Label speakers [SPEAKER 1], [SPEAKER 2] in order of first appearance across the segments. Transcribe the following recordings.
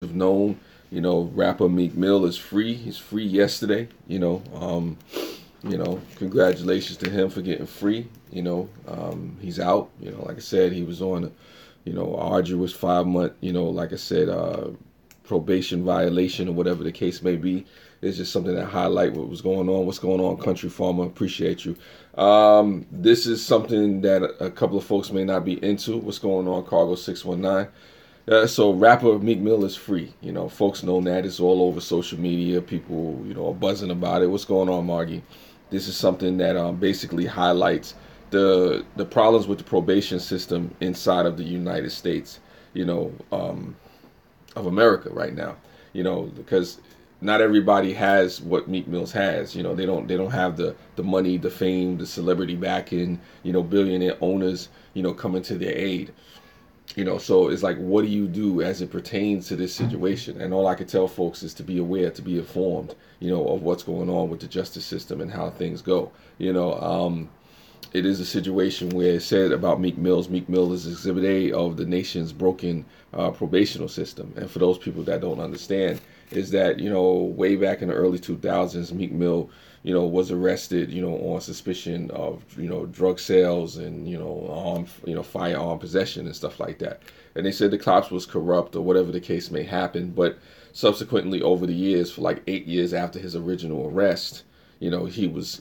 [SPEAKER 1] have known, rapper Meek Mill is free. He's free yesterday. Congratulations to him for getting free. He's out. Like I said, he was on, arduous 5 month, like I said, probation violation or whatever the case may be. It's just something that highlight what was going on. What's going on, Country Farmer? Appreciate you. This is something that a couple of folks may not be into. What's going on, Cargo 619? So rapper Meek Mill is free. Folks know that. It's all over social media. People, are buzzing about it. What's going on, Margie? This is something that basically highlights the problems with the probation system inside of the United States, of America right now. Because not everybody has what Meek Mills has. They don't have the money, the fame, the celebrity backing, billionaire owners, coming to their aid. So it's like, what do you do as it pertains to this situation? And all I can tell folks is to be aware, to be informed, of what's going on with the justice system and how things go. It is a situation where it said about Meek Mill is Exhibit A of the nation's broken probational system. And for those people that don't understand, is that, way back in the early 2000s, Meek Mill, was arrested, on suspicion of, drug sales and, firearm possession and stuff like that. And they said the cops was corrupt or whatever the case may happen. But subsequently over the years, for like 8 years after his original arrest, he was,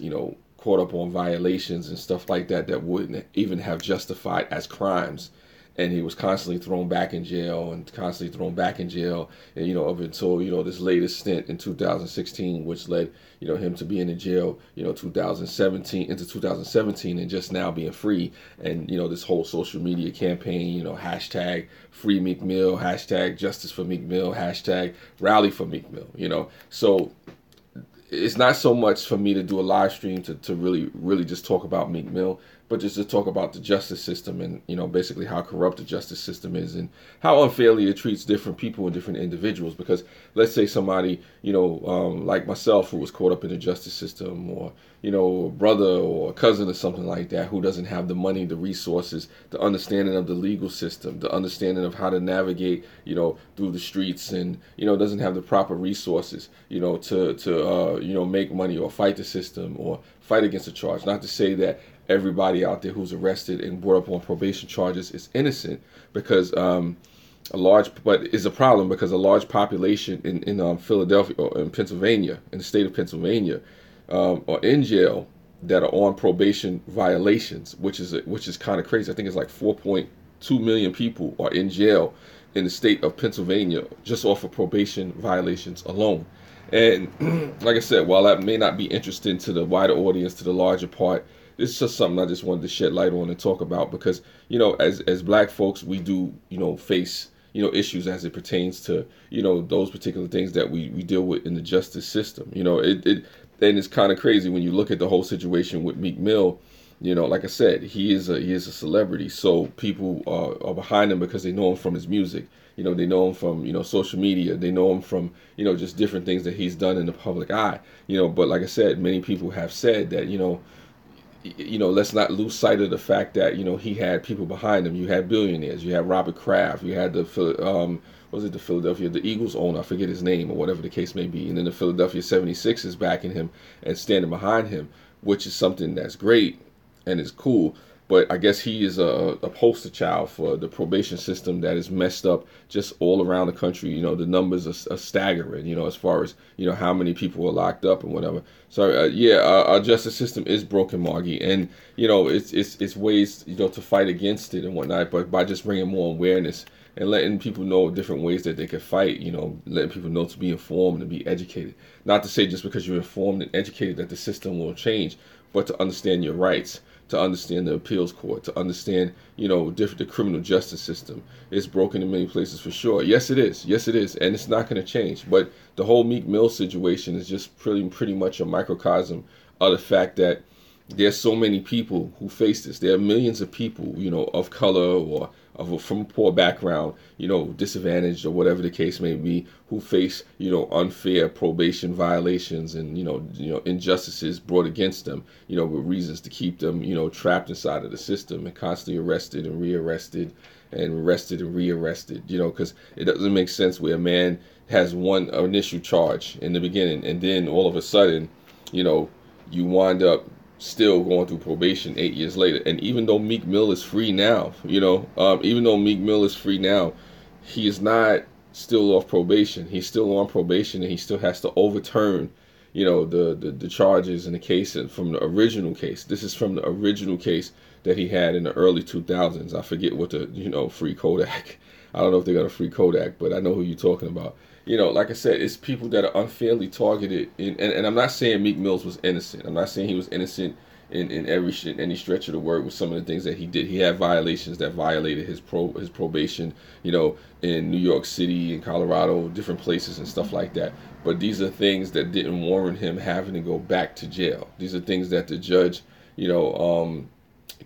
[SPEAKER 1] caught up on violations and stuff like that wouldn't even have justified as crimes. And he was constantly thrown back in jail and constantly thrown back in jail. And, up until, this latest stint in 2016, which led, him to being in jail, 2017 into 2017 and just now being free. And, this whole social media campaign, hashtag free Meek Mill, hashtag justice for Meek Mill, hashtag rally for Meek Mill, So it's not so much for me to do a live stream to really just talk about Meek Mill, but just to talk about the justice system and, basically how corrupt the justice system is and how unfairly it treats different people and different individuals. Because let's say somebody, like myself, who was caught up in the justice system, or, a brother or a cousin or something like that, who doesn't have the money, the resources, the understanding of the legal system, the understanding of how to navigate, through the streets, and, doesn't have the proper resources, to make money or fight the system or fight against a charge. Not to say that everybody out there who's arrested and brought up on probation charges is innocent, because but is a problem, because a large population in Philadelphia or in Pennsylvania, in the state of Pennsylvania, are in jail that are on probation violations, which is kind of crazy. I think it's like 4.2 million people are in jail in the state of Pennsylvania just off of probation violations alone. And like I said, while that may not be interesting to the wider audience, to the larger part, it's just something I just wanted to shed light on and talk about, because, as black folks, we do, face, issues as it pertains to, those particular things that we deal with in the justice system. And it's kind of crazy when you look at the whole situation with Meek Mill. Like I said, he is a celebrity, so people are behind him because they know him from his music. They know him from, social media. They know him from, just different things that he's done in the public eye. But like I said, many people have said that, let's not lose sight of the fact that, he had people behind him. You had billionaires. You had Robert Kraft. You had the Eagles owner, I forget his name or whatever the case may be. And then the Philadelphia 76ers backing him and standing behind him, which is something that's great and is cool. But I guess he is a poster child for the probation system that is messed up just all around the country. The numbers are staggering, as far as, how many people are locked up and whatever. So, our justice system is broken, Margie. And, it's ways, to fight against it and whatnot. But by just bringing more awareness and letting people know different ways that they can fight, letting people know to be informed and be educated. Not to say just because you're informed and educated that the system will change, but to understand your rights, to understand the appeals court, to understand, the criminal justice system. It's broken in many places for sure. Yes, it is. Yes, it is. And it's not going to change. But the whole Meek Mill situation is just pretty much a microcosm of the fact that there's so many people who face this. There are millions of people, of color or from a poor background, disadvantaged or whatever the case may be, who face, unfair probation violations and, injustices brought against them, with reasons to keep them, trapped inside of the system and constantly arrested and rearrested and arrested and rearrested, because it doesn't make sense where a man has one initial charge in the beginning, and then all of a sudden, you wind up still going through probation 8 years later. And even though Meek Mill is free now, he is not still off probation. He's still on probation, and he still has to overturn, the charges in the case from the original case. This is from the original case that he had in the early 2000s. I forget what the, free Kodak. I don't know if they got a free Kodak, but I know who you're talking about. Like I said, it's people that are unfairly targeted. And I'm not saying Meek Mills was innocent. I'm not saying he was innocent in any stretch of the word with some of the things that he did. He had violations that violated his probation, in New York City and Colorado, different places and stuff like that. But these are things that didn't warrant him having to go back to jail. These are things that the judge,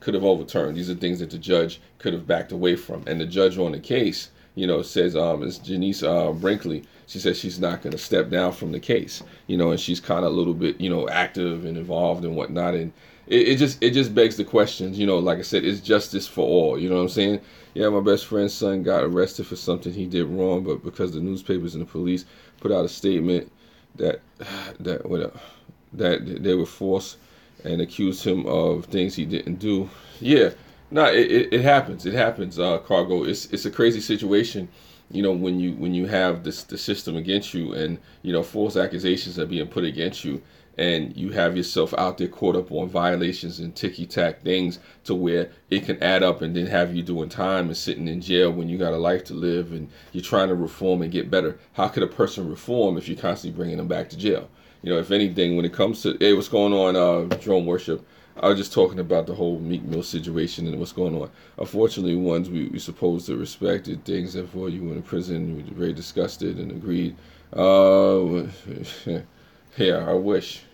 [SPEAKER 1] could have overturned. These are things that the judge could have backed away from. And the judge on the case, says, it's Janice Brinkley. She says she's not going to step down from the case, and she's kind of a little bit, active and involved and whatnot. And it just begs the questions, like I said, is justice for all? You know what I'm saying? Yeah, my best friend's son got arrested for something he did wrong, but because the newspapers and the police put out a statement that they were forced and accused him of things he didn't do. Yeah, no, it happens. It happens, Cargo. It's a crazy situation, when you have the system against you, and false accusations are being put against you, and you have yourself out there caught up on violations and ticky-tack things to where it can add up and then have you doing time and sitting in jail when you got a life to live and you're trying to reform and get better. How could a person reform if you're constantly bringing them back to jail? If anything, when it comes to, hey, what's going on, Drone Worship? I was just talking about the whole Meek Mill situation and what's going on. Unfortunately, ones we supposed to respected things that for you in prison, we were very disgusted and agreed. Yeah, I wish.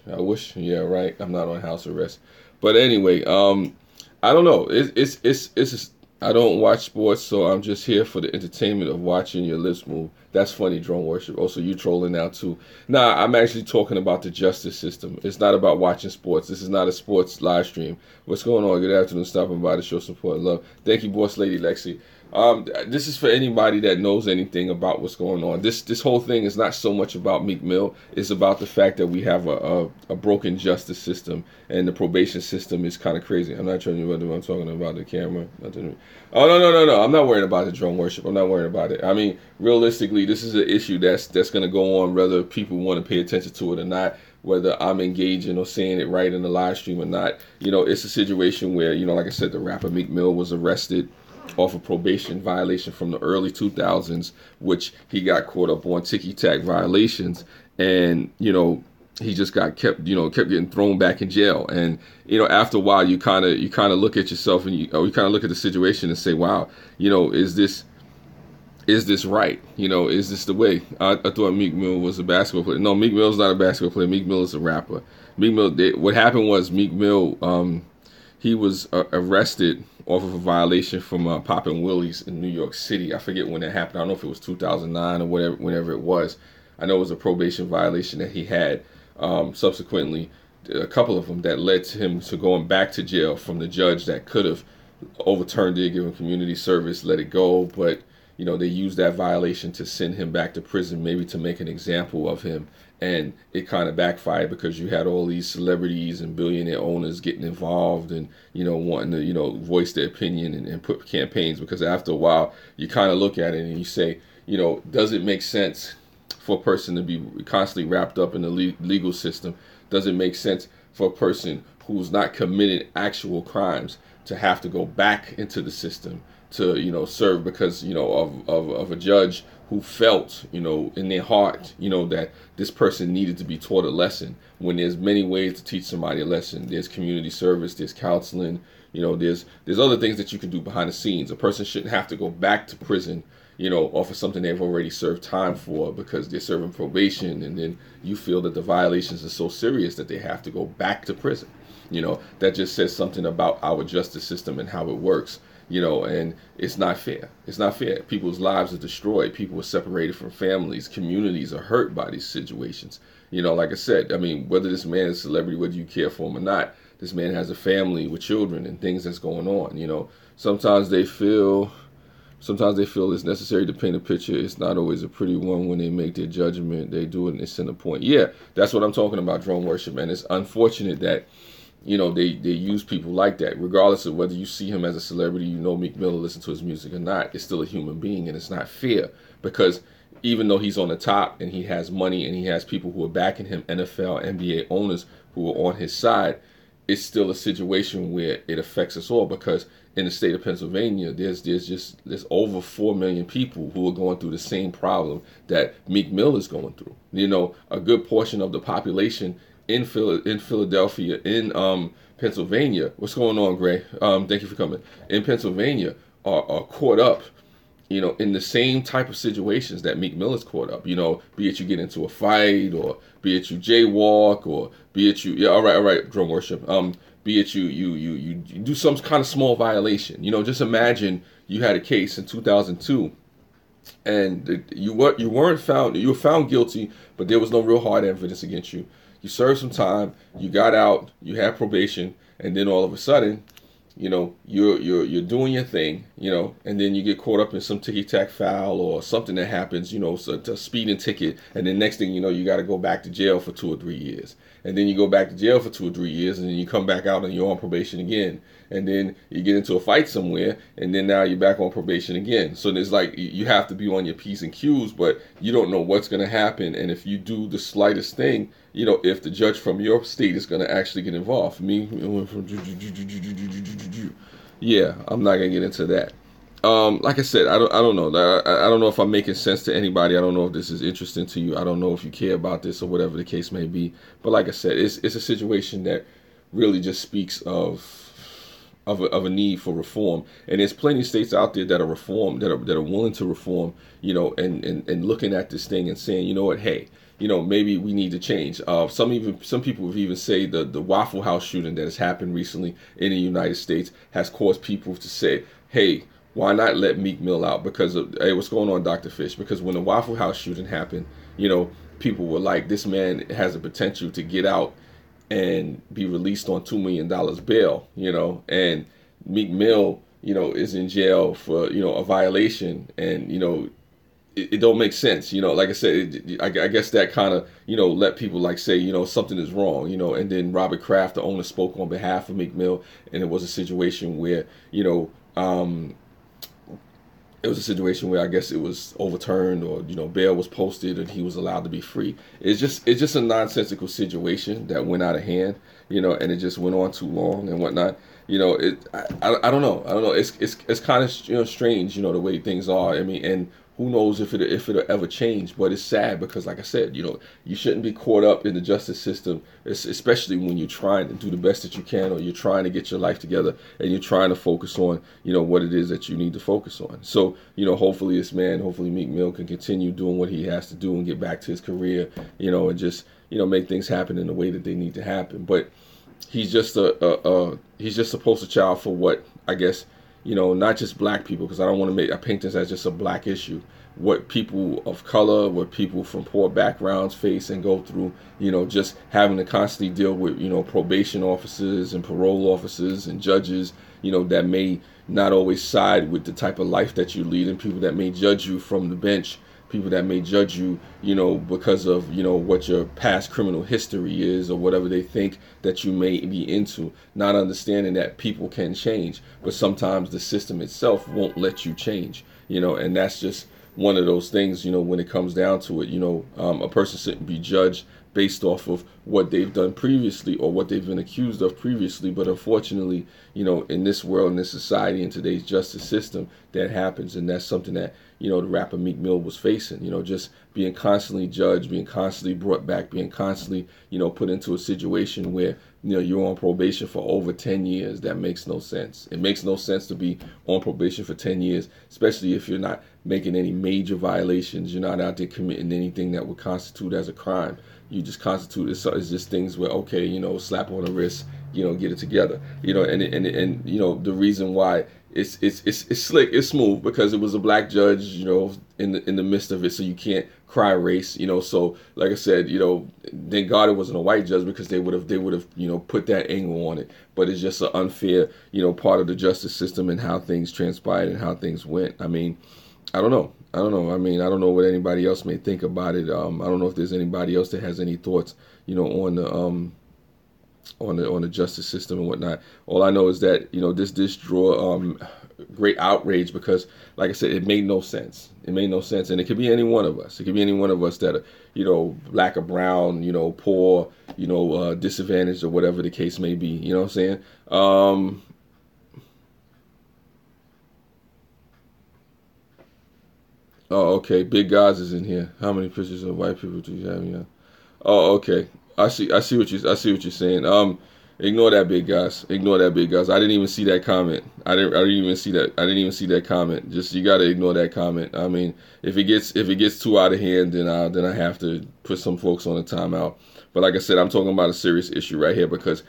[SPEAKER 1] Yeah, right. I'm not on house arrest, but anyway, I don't know. It's I don't watch sports, so I'm just here for the entertainment of watching your lips move. That's funny, Drone Worship. Also, you trolling now too. Nah, I'm actually talking about the justice system. It's not about watching sports. This is not a sports live stream. What's going on? Good afternoon. Stopping by to show support and love. Thank you, Boss Lady Lexi. This is for anybody that knows anything about what's going on. This whole thing is not so much about Meek Mill. It's about the fact that we have a broken justice system, and the probation system is kind of crazy. I'm not telling you whether I'm talking about the camera. Oh, no. I'm not worried about the Drone Worship. I'm not worried about it. I mean, realistically, this is an issue that's going to go on whether people want to pay attention to it or not, whether I'm engaging or saying it right in the live stream or not. It's a situation where, like I said, the rapper Meek Mill was arrested off a probation violation from the early 2000s, which he got caught up on ticky-tack violations, and he just kept getting thrown back in jail. And after a while, you kind of look at yourself, and you kind of look at the situation and say, wow, is this right? Is this the way? I thought Meek Mill was a basketball player. No, Meek Mill's not a basketball player. Meek Mill is a rapper. Meek Mill, what happened was Meek Mill, he was arrested off of a violation from Poppin' Willie's in New York City. I forget when it happened. I don't know if it was 2009 or whenever it was. I know it was a probation violation that he had. Subsequently, a couple of them that led to him to going back to jail from the judge that could have overturned it, given community service, let it go. But they used that violation to send him back to prison, maybe to make an example of him. And it kind of backfired because you had all these celebrities and billionaire owners getting involved and, wanting to, voice their opinion and put campaigns. Because after a while, you kind of look at it and you say, does it make sense for a person to be constantly wrapped up in the legal system? Does it make sense for a person who's not committed actual crimes to have to go back into the system to, serve because, of a judge who felt, in their heart, that this person needed to be taught a lesson, when there's many ways to teach somebody a lesson. There's community service, there's counseling, there's other things that you can do behind the scenes. A person shouldn't have to go back to prison, off of something they've already served time for because they're serving probation, and then you feel that the violations are so serious that they have to go back to prison. That just says something about our justice system and how it works. And it's not fair. It's not fair. People's lives are destroyed. People are separated from families. Communities are hurt by these situations. Like I said, I mean, whether this man is a celebrity, whether you care for him or not, this man has a family with children and things that's going on. Sometimes they feel Sometimes they feel it's necessary to paint a picture. It's not always a pretty one. When they make their judgment, they do it and they send a point. Yeah, that's what I'm talking about, drone worship, man. It's unfortunate that, they use people like that, regardless of whether you see him as a celebrity, Meek Mill, listen to his music or not. It's still a human being, and it's not fair, because even though he's on the top and he has money and he has people who are backing him, NFL, NBA owners who are on his side, it's still a situation where it affects us all, because in the state of Pennsylvania, there's over 4 million people who are going through the same problem that Meek Mill is going through. A good portion of the population in Philadelphia, in Pennsylvania. What's going on, Gray? Thank you for coming. In Pennsylvania, are caught up, in the same type of situations that Meek Mill is caught up. Be it you get into a fight, or be it you jaywalk, or be it you, yeah, all right, drum worship. Be it you do some kind of small violation. Just imagine you had a case in 2002, and you were found guilty, but there was no real hard evidence against you. You served some time, you got out, you had probation, and then all of a sudden, you're doing your thing, and then you get caught up in some ticky-tack foul or something that happens, so a speeding ticket, and then next thing you know, you got to go back to jail for 2 or 3 years. And then you go back to jail for 2 or 3 years, and then you come back out and you're on probation again. And then you get into a fight somewhere, and then now you're back on probation again. So there's like, you have to be on your P's and Q's, but you don't know what's going to happen. And if you do the slightest thing, if the judge from your state is going to actually get involved. Yeah, I'm not going to get into that. Like I said, I don't know. I don't know if I'm making sense to anybody. I don't know if this is interesting to you. I don't know if you care about this or whatever the case may be. But like I said, it's a situation that really just speaks of a need for reform. And there's plenty of states out there that are that are willing to reform, and looking at this thing and saying, what, hey, maybe we need to change. Some people have even said the Waffle House shooting that has happened recently in the United States has caused people to say, hey, why not let Meek Mill out? Because hey, what's going on, Dr. Fish? Because when the Waffle House shooting happened, people were like, this man has the potential to get out and be released on $2 million bail, and Meek Mill, is in jail for, a violation, and, it don't make sense, like I said, I guess that kind of, let people like say, something is wrong, and then Robert Kraft, the owner, spoke on behalf of Meek Mill, and it was a situation where, I guess it was overturned, or bail was posted and he was allowed to be free. It's just a nonsensical situation that went out of hand, and it just went on too long and whatnot. I don't know. It's kind of strange, the way things are. I mean, and who knows if it'll ever change. But it's sad because, like I said, you shouldn't be caught up in the justice system, especially when you're trying to do the best that you can, or you're trying to get your life together, and you're trying to focus on, what it is that you need to focus on. So, hopefully hopefully Meek Mill can continue doing what he has to do and get back to his career, and just, make things happen in the way that they need to happen. But he's just a poster child for what, I guess, not just black people, because I paint this as just a black issue. What people of color, what people from poor backgrounds face and go through, just having to constantly deal with, probation officers and parole officers and judges, that may not always side with the type of life that you lead, and people that may judge you from the bench, people that may judge you, because of, what your past criminal history is, or whatever they think that you may be into, not understanding that people can change, but sometimes the system itself won't let you change, and that's just one of those things, when it comes down to it, a person shouldn't be judged based off of what they've done previously or what they've been accused of previously. But unfortunately, in this world, in this society, in today's justice system, that happens. And that's something that, the rapper Meek Mill was facing, just being constantly judged, being constantly brought back, being constantly, put into a situation where, you're on probation for over 10 years. That makes no sense. It makes no sense to be on probation for 10 years, especially if you're not making any major violations. You're not out there committing anything that would constitute as a crime. You just constitute it's just things where, okay, slap on the wrist, get it together, and the reason why it's slick, it's smooth, because it was a black judge, in the midst of it, so you can't cry race. So like I said, thank God it wasn't a white judge, because they would have put that angle on it. But it's just an unfair part of the justice system and how things transpired and how things went. I mean, I don't know. I mean, I don't know what anybody else may think about it. I don't know if there's anybody else that has any thoughts, on the justice system and whatnot. All I know is that this draw great outrage, because, like I said, it made no sense. It made no sense, and it could be any one of us. It could be any one of us that are black or brown, poor, disadvantaged, or whatever the case may be. You know what I'm saying? Oh, okay. Big Guys is in here. How many pictures of white people do you have? Yeah. Oh, okay. I see what you're saying. Ignore that, Big Guys. Ignore that, Big Guys. I didn't even see that comment. I didn't even see that. I didn't even see that comment. Just, you gotta ignore that comment. I mean, if it gets too out of hand, then I have to put some folks on a timeout. But like I said, I'm talking about a serious issue right here, because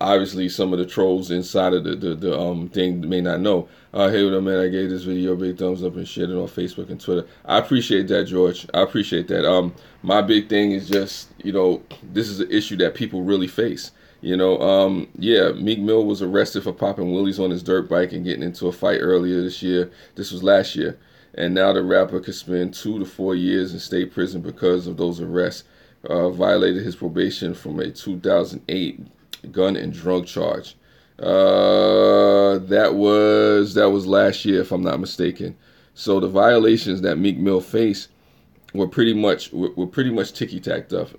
[SPEAKER 1] obviously some of the trolls inside of the thing may not know. Hey, what up, man? I gave this video a big thumbs up and shared it on Facebook and Twitter. I appreciate that, George. I appreciate that. My big thing is just, this is an issue that people really face. Yeah, Meek Mill was arrested for popping wheelies on his dirt bike and getting into a fight earlier this year. This was last year. And now the rapper could spend 2 to 4 years in state prison because of those arrests. Violated his probation from a 2008 gun and drug charge. That was last year, if I'm not mistaken. So the violations that Meek Mill faced were pretty much ticky tack stuff.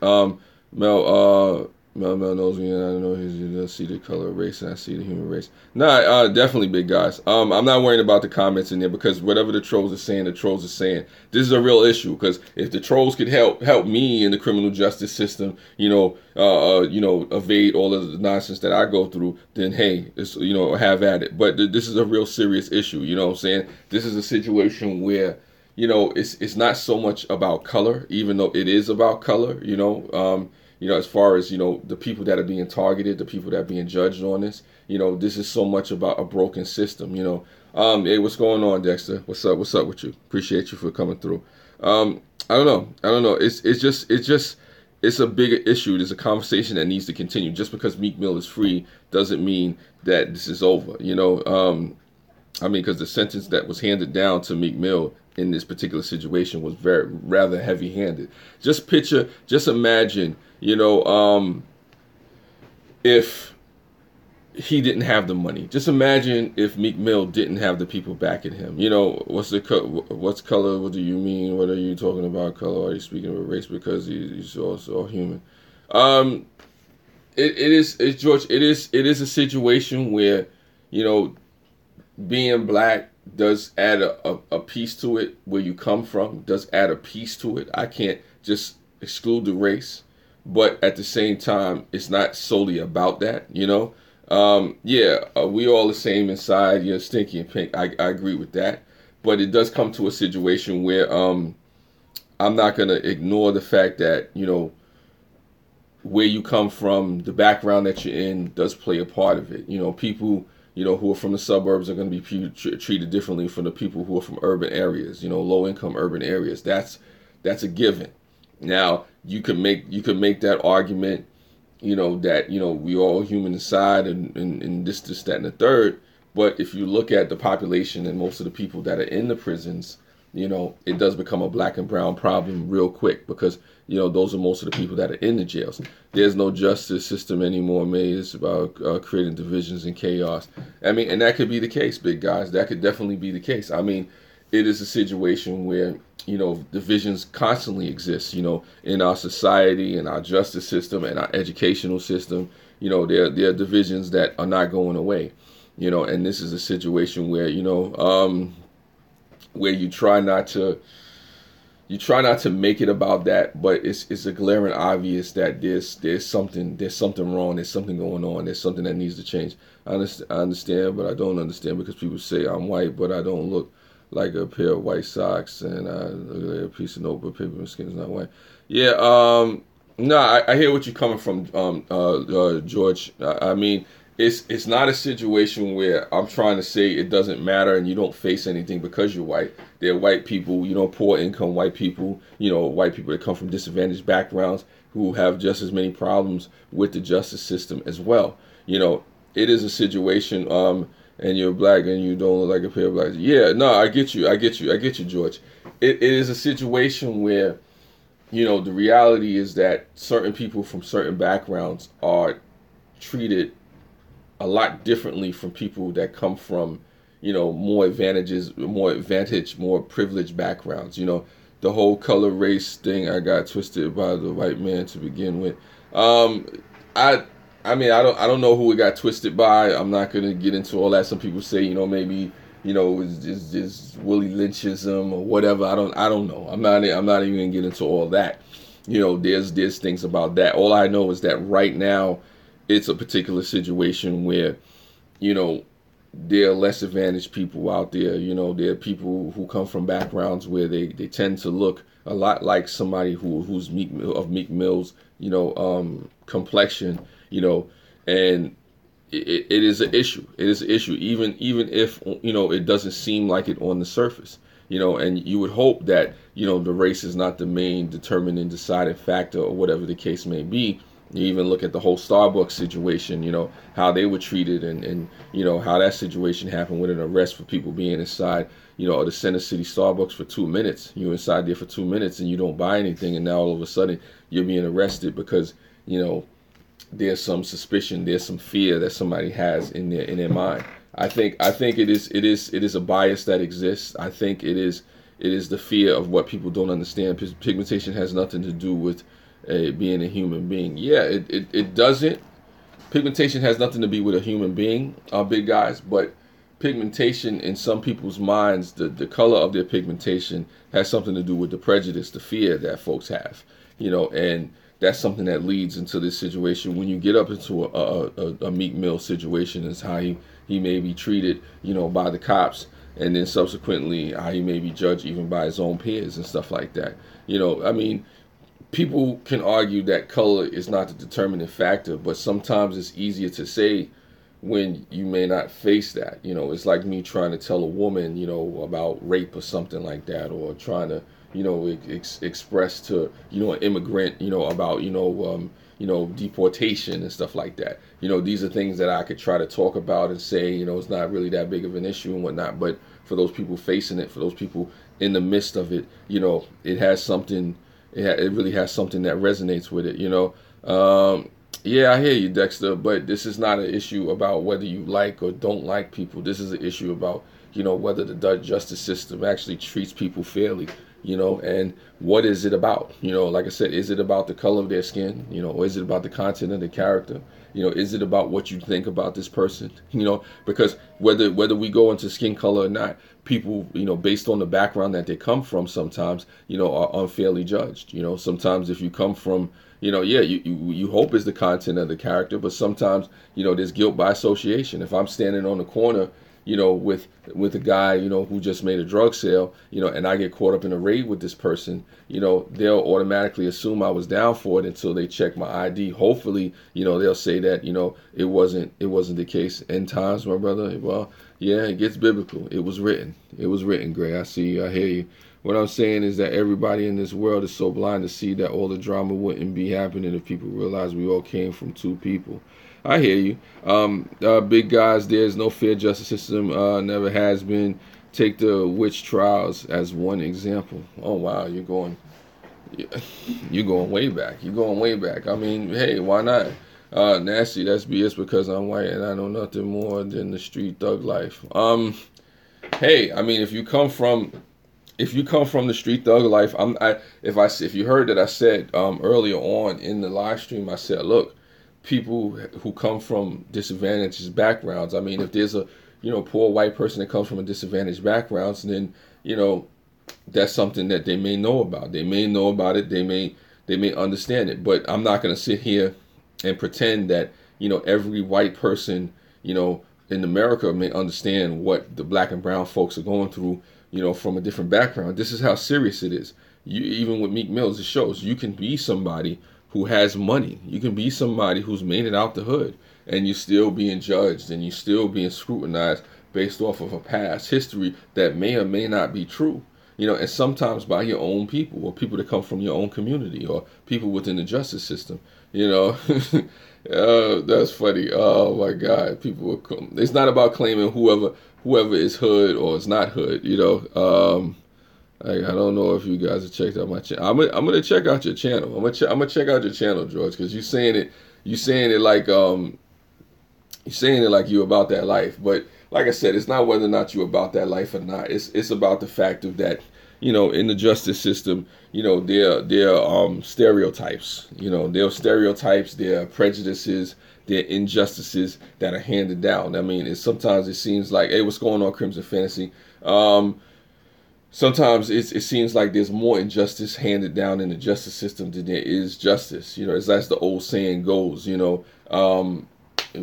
[SPEAKER 1] Mel knows me, and I know he's see the color of race, and I see the human race. Nah, definitely, Big Guys. I'm not worrying about the comments in there, because whatever the trolls are saying, the trolls are saying. This is a real issue, because if the trolls could help me in the criminal justice system, evade all of the nonsense that I go through, then hey, it's, have at it. But this is a real serious issue. You know what I'm saying? This is a situation where it's not so much about color, even though it is about color. As far as, the people that are being targeted, the people that are being judged on this, this is so much about a broken system, Hey, what's going on, Dexter? What's up with you? Appreciate you for coming through. I don't know. It's a bigger issue. There's a conversation that needs to continue. Just because Meek Mill is free doesn't mean that this is over, because the sentence that was handed down to Meek Mill in this particular situation was rather heavy-handed. Just imagine, if he didn't have the money. Just imagine if Meek Mill didn't have the people backing him. What's color? What do you mean? What are you talking about? Color? Are you speaking of race? Because he's also human. George. It is a situation where, being black does add a piece to it. Where you come from does add a piece to it. I can't just exclude the race, but at the same time, it's not solely about that. We all the same inside. You're stinky and pink. I agree with that, but it does come to a situation where I'm not gonna ignore the fact that where you come from, the background that you're in, does play a part of it. People who are from the suburbs are going to be treated differently from the people who are from urban areas, low-income urban areas. That's a given. Now, you could make that argument, that, we all human inside and this, that, and the third. But if you look at the population and most of the people that are in the prisons, it does become a black and brown problem real quick, because, those are most of the people that are in the jails. There's no justice system anymore, man. It's about creating divisions and chaos. And that could be the case, Big Guys. That could definitely be the case. It is a situation where, divisions constantly exist, in our society, in our justice system, and our educational system. There are divisions that are not going away, and this is a situation where, where you try not to make it about that, but it's a glaring obvious that there's something wrong, there's something going on, there's something that needs to change. I understand, but I don't understand, because people say I'm white, but I don't look like a pair of white socks, and I look like a piece of notebook paper, my skin is not white. Yeah, no, I hear what you're coming from, George. it's not a situation where I'm trying to say it doesn't matter and you don't face anything because you're white. There are white people, poor income white people, white people that come from disadvantaged backgrounds who have just as many problems with the justice system as well. It is a situation, and you're black and you don't look like a pair of blacks. Yeah, no, I get you, George. It is a situation where, the reality is that certain people from certain backgrounds are treated a lot differently from people that come from, more advantaged, more privileged backgrounds. The whole color race thing, I got twisted by the white man to begin with. I don't know who it got twisted by. I'm not gonna get into all that. Some people say, maybe, it's Willie Lynchism or whatever. I don't know. I'm not even gonna get into all that. There's things about that. All I know is that right now, it's a particular situation where, there are less advantaged people out there. There are people who come from backgrounds where they tend to look a lot like somebody who's Meek Mill's, complexion, and it is an issue. It is an issue, even if, it doesn't seem like it on the surface. And you would hope that, the race is not the main determining, deciding factor or whatever the case may be. You even look at the whole Starbucks situation, how they were treated and how that situation happened with an arrest for people being inside, the Center City Starbucks for 2 minutes. You're inside there for 2 minutes and you don't buy anything, and now all of a sudden you're being arrested because, there's some suspicion, there's some fear that somebody has in their mind. I think it is a bias that exists. I think it is the fear of what people don't understand. Pigmentation has nothing to do with being a human being. Yeah, it doesn't. Pigmentation has nothing to do with a human being, big guys, but pigmentation in some people's minds, the color of their pigmentation has something to do with the prejudice, the fear that folks have, and that's something that leads into this situation. When you get up into a Meek Mill situation, is how he may be treated, by the cops, and then subsequently how he may be judged even by his own peers and stuff like that. People can argue that color is not the determining factor, but sometimes it's easier to say when you may not face that. It's like me trying to tell a woman, about rape or something like that, or trying to, express to, an immigrant, about, deportation and stuff like that. These are things that I could try to talk about and say, it's not really that big of an issue and whatnot. But for those people facing it, for those people in the midst of it, it has something. It really has something that resonates with it, Yeah, I hear you, Dexter, but this is not an issue about whether you like or don't like people. This is an issue about, whether the justice system actually treats people fairly, and what is it about? Like I said, is it about the color of their skin, or is it about the content of the character? Is it about what you think about this person? Because whether we go into skin color or not, people, based on the background that they come from, sometimes, are unfairly judged. Sometimes if you come from, you hope it's the content of the character, but sometimes, there's guilt by association. If I'm standing on the corner, with a guy, who just made a drug sale, and I get caught up in a raid with this person, they'll automatically assume I was down for it until they check my ID. Hopefully, they'll say that, it wasn't the case. End times, my brother. Well, yeah, it gets biblical. It was written, Gray. I see you. I hear you. What I'm saying is that everybody in this world is so blind to see that all the drama wouldn't be happening if people realized we all came from two people. I hear you. Big guys, there's no fair justice system, never has been. Take the witch trials as one example. Oh, wow, you're going way back. You're going way back. I mean, hey, why not? Nasty, that's BS because I'm white and I know nothing more than the street thug life. Hey, I mean, if you come from the street thug life, if you heard that I said earlier on in the live stream, I said, look, people who come from disadvantaged backgrounds. I mean, if there's a poor white person that comes from a disadvantaged background, then that's something that they may know about. They may know about it. They may understand it. But I'm not going to sit here and pretend that every white person in America may understand what the black and brown folks are going through from a different background. This is how serious it is. Even with Meek Mills, it shows you can be somebody who has money. You can be somebody who's made it out the hood, and you're still being judged, and you're still being scrutinized based off of a past history that may or may not be true. And sometimes by your own people, or people that come from your own community, or people within the justice system. That's funny. Oh my God, people. It's not about claiming whoever is hood or is not hood. I don't know if you guys have checked out my channel. I'm gonna check out your channel. I'm gonna check out your channel, George, because you're saying it like you're about that life. But like I said, it's not whether or not you're about that life or not. It's about the fact of that, in the justice system, there are stereotypes. There are stereotypes, there are prejudices, there are injustices that are handed down. I mean, sometimes it seems like, hey, what's going on, Crimson Fantasy? Sometimes it seems like there's more injustice handed down in the justice system than there is justice. As the old saying goes, and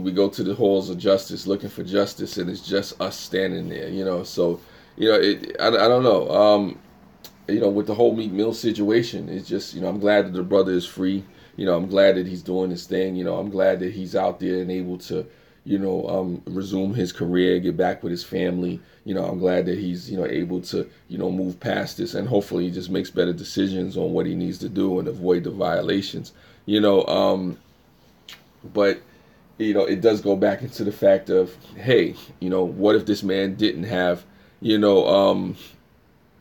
[SPEAKER 1] we go to the halls of justice looking for justice, and it's just us standing there, So, I don't know. With the whole Meek Mill situation, it's just, I'm glad that the brother is free. I'm glad that he's doing his thing. I'm glad that he's out there and able to, resume his career, get back with his family. I'm glad that he's, able to, move past this, and hopefully he just makes better decisions on what he needs to do and avoid the violations. But it does go back into the fact of, hey, what if this man didn't have,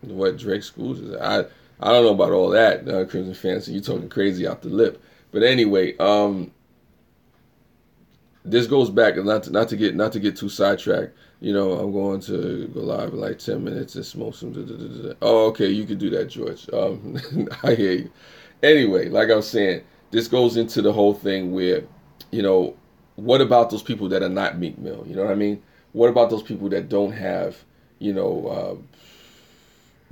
[SPEAKER 1] what Drake schools is? I don't know about all that, Crimson Fantasy. You talking crazy out the lip. But anyway, this goes back, not to get too sidetracked. I'm going to go live in like 10 minutes and smoke some. Oh, okay, you can do that, George. I hear you. Anyway, like I was saying, this goes into the whole thing where, what about those people that are not Meek Mill? You know what I mean? What about those people that don't have,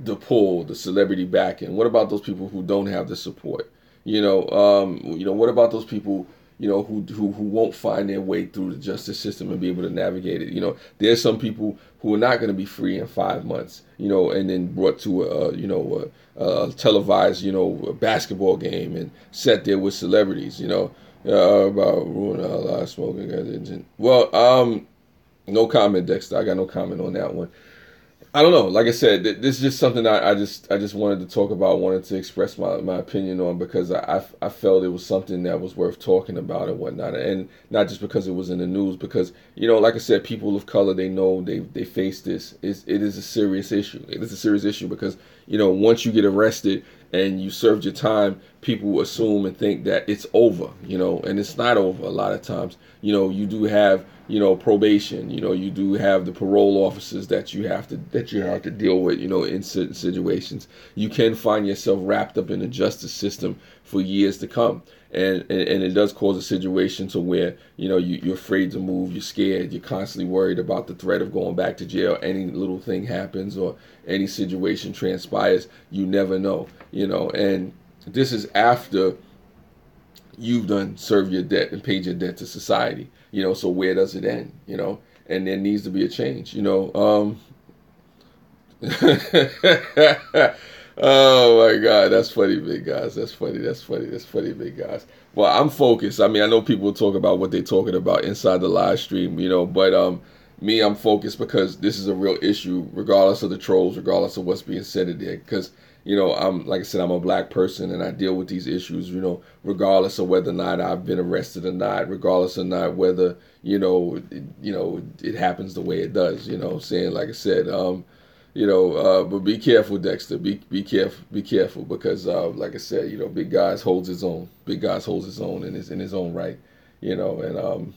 [SPEAKER 1] the pull, the celebrity backing? What about those people who don't have the support? What about those people, who won't find their way through the justice system and be able to navigate it? There's some people who are not going to be free in 5 months, and then brought to a televised, a basketball game and set there with celebrities, about ruining our lives, smoking. Well, no comment, Dexter. I got no comment on that one. I don't know. Like I said, this is just something I just wanted to talk about, wanted to express my opinion on, because I felt it was something that was worth talking about and whatnot, and not just because it was in the news, because like I said, people of color, they know they face this. It is a serious issue. It is a serious issue because once you get arrested and you served your time, people assume and think that it's over, and it's not over a lot of times. You do have probation. You do have the parole officers that you have to deal with. In certain situations, you can find yourself wrapped up in the justice system for years to come, and it does cause a situation to where you're afraid to move. You're scared. You're constantly worried about the threat of going back to jail. Any little thing happens or any situation transpires, you never know. And this is after you've done served your debt and paid your debt to society. So where does it end? And there needs to be a change. Oh my God, that's funny, big guys. That's funny, big guys. Well, I'm focused. I mean, I know people talk about what they're talking about inside the live stream, but me, I'm focused because this is a real issue, regardless of the trolls, regardless of what's being said in there. Because I'm, like I said, I'm a black person and I deal with these issues, regardless of whether or not I've been arrested or not, regardless of not whether, it happens the way it does, saying, like I said, but be careful, Dexter, be careful because, like I said, big guys holds his own, in his own right, and,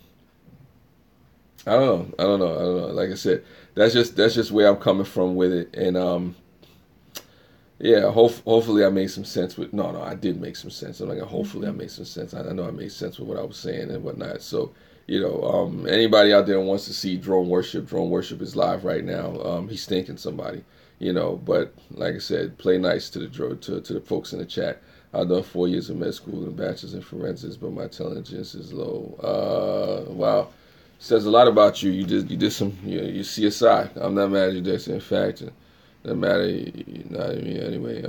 [SPEAKER 1] I don't know. Like I said, that's just where I'm coming from with it, and yeah. Hopefully I made some sense with. No, I did make some sense. I'm like, hopefully I made some sense. I know I made sense with what I was saying and whatnot. So, anybody out there who wants to see drone worship is live right now. He's stinking somebody, But like I said, play nice to the folks in the chat. I've done 4 years of med school and bachelor's in forensics, but my intelligence is low. Wow. Says a lot about you. You did some you CSI. I'm not mad at you, Dexter. In fact, doesn't matter. Not me anyway.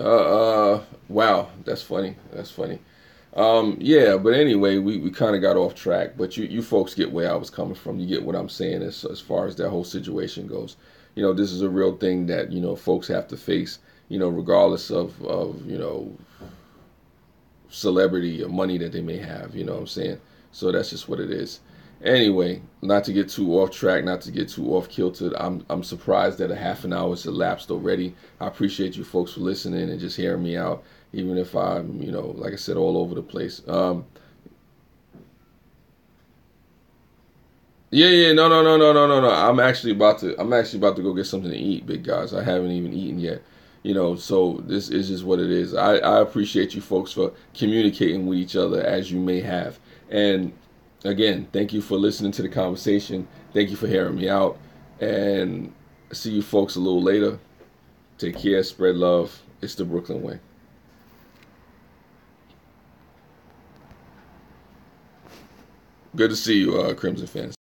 [SPEAKER 1] Wow, that's funny. Yeah, but anyway, we kind of got off track. But you folks get where I was coming from. You get what I'm saying as far as that whole situation goes. This is a real thing that folks have to face. Regardless of celebrity or money that they may have. You know what I'm saying? So that's just what it is. Anyway, not to get too off track, not to get too off kilted. I'm surprised that a half an hour has elapsed already. I appreciate you folks for listening and just hearing me out, even if I'm like I said, all over the place. Yeah, yeah, no, no, no, no, no, no, no. I'm actually about to go get something to eat, big guys. I haven't even eaten yet. So this is just what it is. I appreciate you folks for communicating with each other as you may have. And again, thank you for listening to the conversation. Thank you for hearing me out. And see you folks a little later. Take care, spread love. It's the Brooklyn way. Good to see you, Crimson fans.